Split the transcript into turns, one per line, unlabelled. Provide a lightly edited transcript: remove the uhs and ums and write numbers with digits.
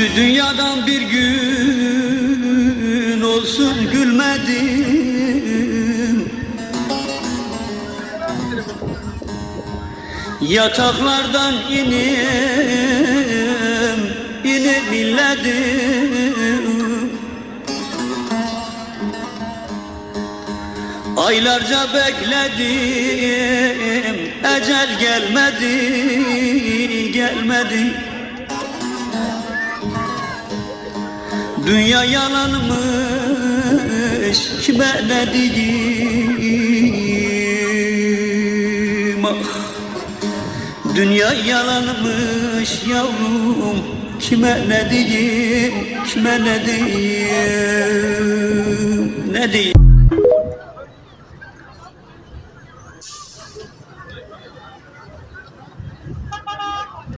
Şu dünyadan bir gün olsun gülmedim. Yataklardan inip inledim. Aylarca bekledim, ecel gelmedi. Dünya yalanmış, kime ne diyeyim ah. Dünya yalanmış yavrum, kime ne diyeyim, ne diyeyim.